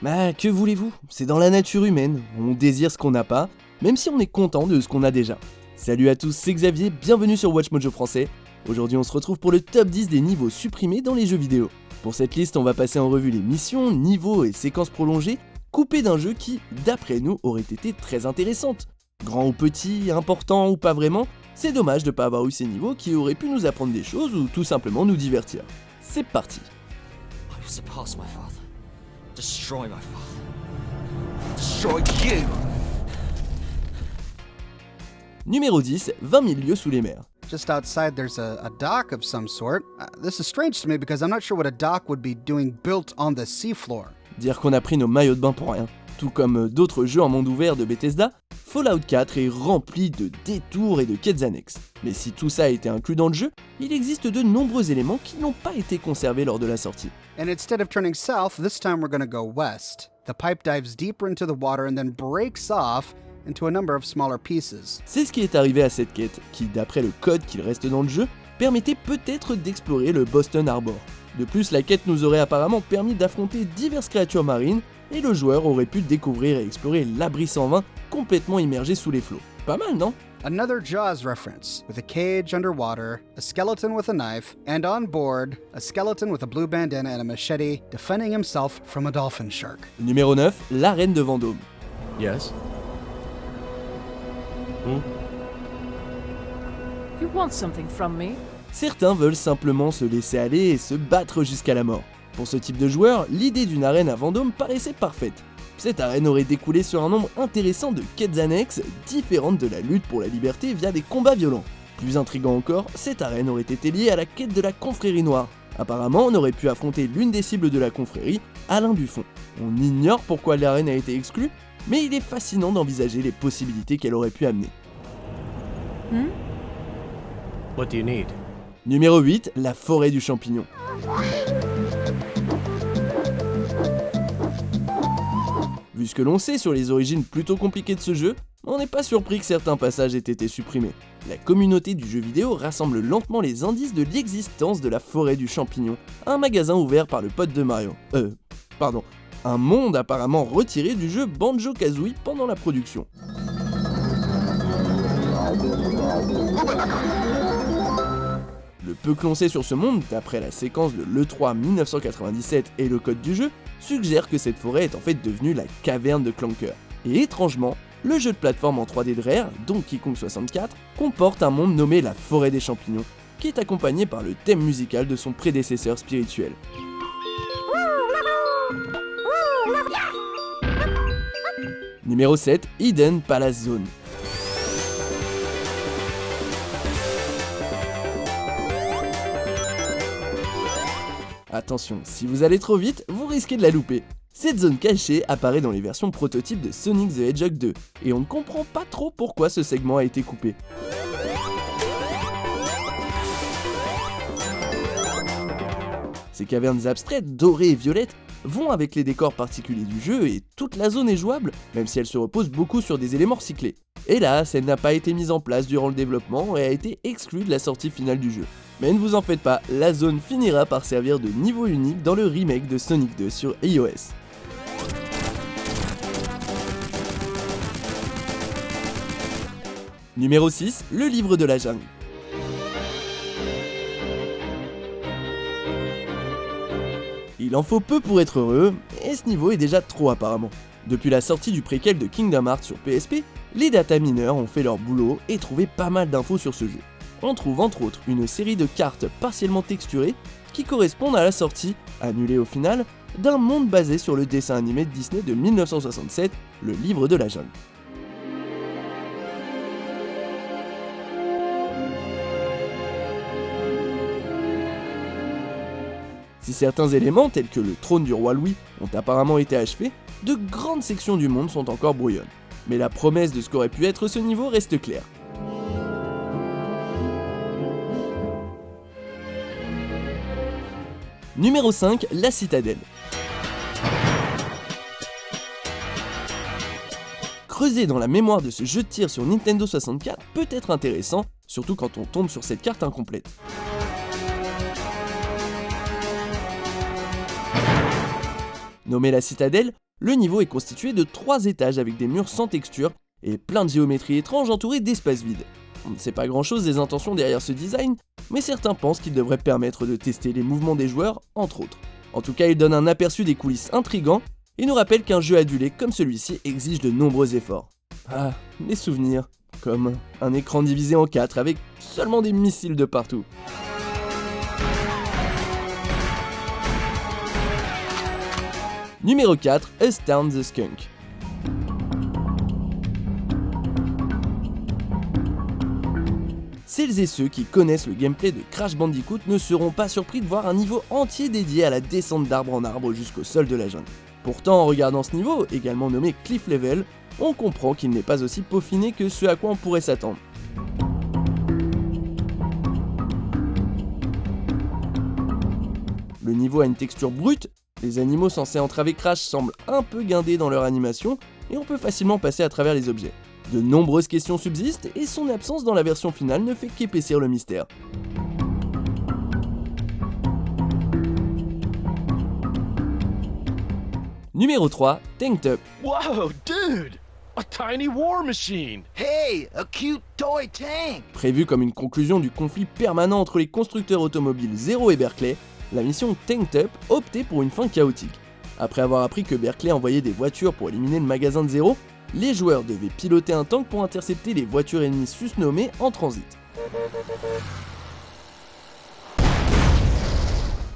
Bah, que voulez-vous? C'est dans la nature humaine, on désire ce qu'on n'a pas, même si on est content de ce qu'on a déjà. Salut à tous, c'est Xavier, bienvenue sur WatchMojo français. Aujourd'hui on se retrouve pour le top 10 des niveaux supprimés dans les jeux vidéo. Pour cette liste, on va passer en revue les missions, niveaux et séquences prolongées, coupées d'un jeu qui, d'après nous, aurait été très intéressante. Grand ou petit, important ou pas vraiment, c'est dommage de pas avoir eu ces niveaux qui auraient pu nous apprendre des choses ou tout simplement nous divertir. C'est parti. I will surpass my father. Destroy my father. Destroy you! Numéro 10, 20 000 lieues sous les mers. Just outside, there's a dock of some sort. This is strange to me because I'm not sure what a dock would be doing built on the seafloor. Dire qu'on a pris nos maillots de bain pour rien. Tout comme d'autres jeux en monde ouvert de Bethesda, Fallout 4 est rempli de détours et de quêtes annexes. Mais si tout ça a été inclus dans le jeu, il existe de nombreux éléments qui n'ont pas été conservés lors de la sortie. And instead of turning south, this time we're going to go west. The pipe dives deeper into the water and then breaks off into a number of smaller pieces. C'est ce qui est arrivé à cette quête, qui, d'après le code qu'il reste dans le jeu, permettait peut-être d'explorer le Boston Harbor. De plus, la quête nous aurait apparemment permis d'affronter diverses créatures marines, et le joueur aurait pu découvrir et explorer l'abri 120 complètement immergé sous les flots. Pas mal, non? Another Jaws reference, with a cage underwater, a skeleton with a knife, and on board, a skeleton with a blue bandana and a machete defending himself from a dolphin shark. Numéro 9, l'arène de Vendôme. Yes? You want something from me? Certains veulent simplement se laisser aller et se battre jusqu'à la mort. Pour ce type de joueur, l'idée d'une arène à Vendôme paraissait parfaite. Cette arène aurait découlé sur un nombre intéressant de quêtes annexes, différentes de la lutte pour la liberté via des combats violents. Plus intriguant encore, cette arène aurait été liée à la quête de la confrérie noire. Apparemment, on aurait pu affronter l'une des cibles de la confrérie, Alain Buffon. On ignore pourquoi l'arène a été exclue, mais il est fascinant d'envisager les possibilités qu'elle aurait pu amener. What do you need? Numéro 8, la forêt du champignon. Vu ce que l'on sait sur les origines plutôt compliquées de ce jeu, on n'est pas surpris que certains passages aient été supprimés. La communauté du jeu vidéo rassemble lentement les indices de l'existence de la forêt du champignon, un magasin ouvert par le pote de Mario. Un monde apparemment retiré du jeu Banjo-Kazooie pendant la production. Le peu que l'on sait sur ce monde, d'après la séquence de l'E3 1997 et le code du jeu, suggère que cette forêt est en fait devenue la caverne de Clanker. Et étrangement, le jeu de plateforme en 3D de Rare, Donkey Kong 64, comporte un monde nommé la forêt des champignons, qui est accompagné par le thème musical de son prédécesseur spirituel. Numéro 7, Hidden Palace Zone. Attention, si vous allez trop vite, vous risquez de la louper. Cette zone cachée apparaît dans les versions prototypes de Sonic the Hedgehog 2, et on ne comprend pas trop pourquoi ce segment a été coupé. Ces cavernes abstraites, dorées et violettes, vont avec les décors particuliers du jeu et toute la zone est jouable, même si elle se repose beaucoup sur des éléments recyclés. Hélas, elle n'a pas été mise en place durant le développement et a été exclue de la sortie finale du jeu. Mais ne vous en faites pas, la zone finira par servir de niveau unique dans le remake de Sonic 2 sur iOS. Numéro 6, le livre de la jungle. Il en faut peu pour être heureux, et ce niveau est déjà trop apparemment. Depuis la sortie du préquel de Kingdom Hearts sur PSP, les data mineurs ont fait leur boulot et trouvé pas mal d'infos sur ce jeu. On trouve entre autres une série de cartes partiellement texturées qui correspondent à la sortie, annulée au final, d'un monde basé sur le dessin animé de Disney de 1967, le livre de la jungle. Si certains éléments, tels que le trône du roi Louis, ont apparemment été achevés, de grandes sections du monde sont encore brouillonnes. Mais la promesse de ce qu'aurait pu être ce niveau reste claire. Numéro 5, la citadelle. Creuser dans la mémoire de ce jeu de tir sur Nintendo 64 peut être intéressant, surtout quand on tombe sur cette carte incomplète. Nommée la citadelle, Le niveau est constitué de 3 étages avec des murs sans texture et plein de géométries étranges entourées d'espaces vides. On ne sait pas grand chose des intentions derrière ce design, mais certains pensent qu'il devrait permettre de tester les mouvements des joueurs, entre autres. En tout cas, il donne un aperçu des coulisses intrigants et nous rappelle qu'un jeu adulé comme celui-ci exige de nombreux efforts. Ah, les souvenirs, comme un écran divisé en 4 avec seulement des missiles de partout. Numéro 4, Astound the Skunk. Celles et ceux qui connaissent le gameplay de Crash Bandicoot ne seront pas surpris de voir un niveau entier dédié à la descente d'arbre en arbre jusqu'au sol de la jungle. Pourtant, en regardant ce niveau, également nommé Cliff Level, on comprend qu'il n'est pas aussi peaufiné que ce à quoi on pourrait s'attendre. Le niveau a une texture brute, les animaux censés entraver Crash semblent un peu guindés dans leur animation, et on peut facilement passer à travers les objets. De nombreuses questions subsistent, et son absence dans la version finale ne fait qu'épaissir le mystère. Numéro 3, Tanked Up. Whoa, dude! A tiny war machine! Hey, a cute toy tank! Prévue comme une conclusion du conflit permanent entre les constructeurs automobiles Zero et Berkeley, la mission Tanked Up optait pour une fin chaotique. Après avoir appris que Berkeley envoyait des voitures pour éliminer le magasin de Zero, les joueurs devaient piloter un tank pour intercepter les voitures ennemies susnommées en transit.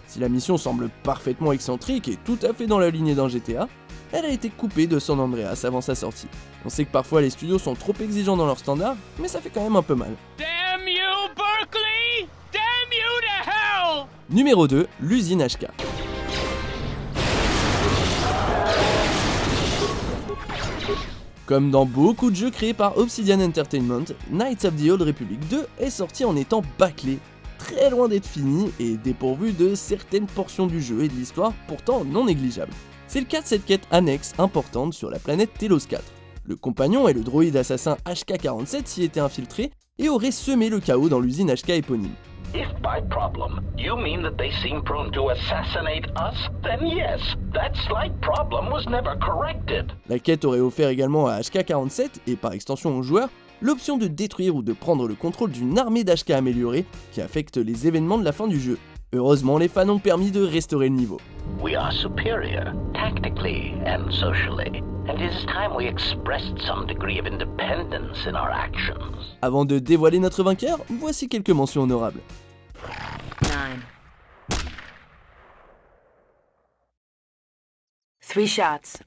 Si la mission semble parfaitement excentrique et tout à fait dans la lignée d'un GTA, elle a été coupée de San Andreas avant sa sortie. On sait que parfois les studios sont trop exigeants dans leurs standards, mais ça fait quand même un peu mal. Damn you, Berkeley! Damn you to hell! Numéro 2, l'usine HK. Comme dans beaucoup de jeux créés par Obsidian Entertainment, Knights of the Old Republic 2 est sorti en étant bâclé, très loin d'être fini et dépourvu de certaines portions du jeu et de l'histoire pourtant non négligeables. C'est le cas de cette quête annexe importante sur la planète Telos 4. Le compagnon et le droïde assassin HK-47 s'y étaient infiltrés et auraient semé le chaos dans l'usine HK éponyme. If by problem you mean that they seem prone to assassinate us, then yes, that slight problem was never corrected. La quête aurait offert également à HK-47, et par extension aux joueurs, l'option de détruire ou de prendre le contrôle d'une armée d'HK améliorée qui affecte les événements de la fin du jeu. Heureusement, les fans ont permis de restaurer le niveau. We are superior, tactically and socially, and it is time we expressed some degree of independence in our actions. Avant de dévoiler notre vainqueur, voici quelques mentions honorables. 9. 3 shots.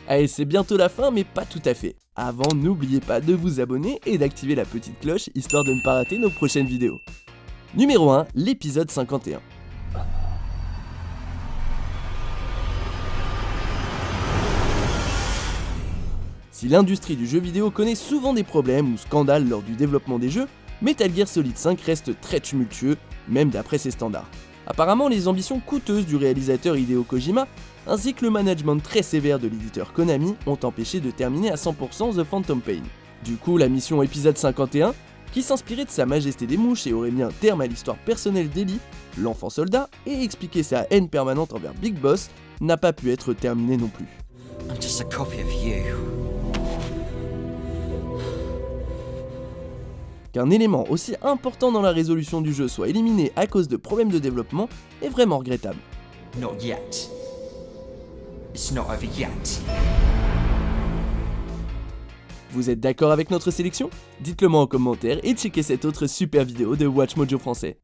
Allez, c'est bientôt la fin, mais pas tout à fait. Avant, n'oubliez pas de vous abonner et d'activer la petite cloche, histoire de ne pas rater nos prochaines vidéos. Numéro 1, l'épisode 51. Si l'industrie du jeu vidéo connaît souvent des problèmes ou scandales lors du développement des jeux, Metal Gear Solid 5 reste très tumultueux, même d'après ses standards. Apparemment, les ambitions coûteuses du réalisateur Hideo Kojima, ainsi que le management très sévère de l'éditeur Konami, ont empêché de terminer à 100% The Phantom Pain. Du coup, la mission épisode 51, qui s'inspirait de Sa Majesté des Mouches et aurait mis un terme à l'histoire personnelle d'Ellie, l'enfant soldat, et expliqué sa haine permanente envers Big Boss, n'a pas pu être terminée non plus. I'm just a copy of you. Qu'un élément aussi important dans la résolution du jeu soit éliminé à cause de problèmes de développement est vraiment regrettable. Not yet. It's not over yet. Vous êtes d'accord avec notre sélection? Dites-le moi en commentaire et checkez cette autre super vidéo de Watch Mojo français.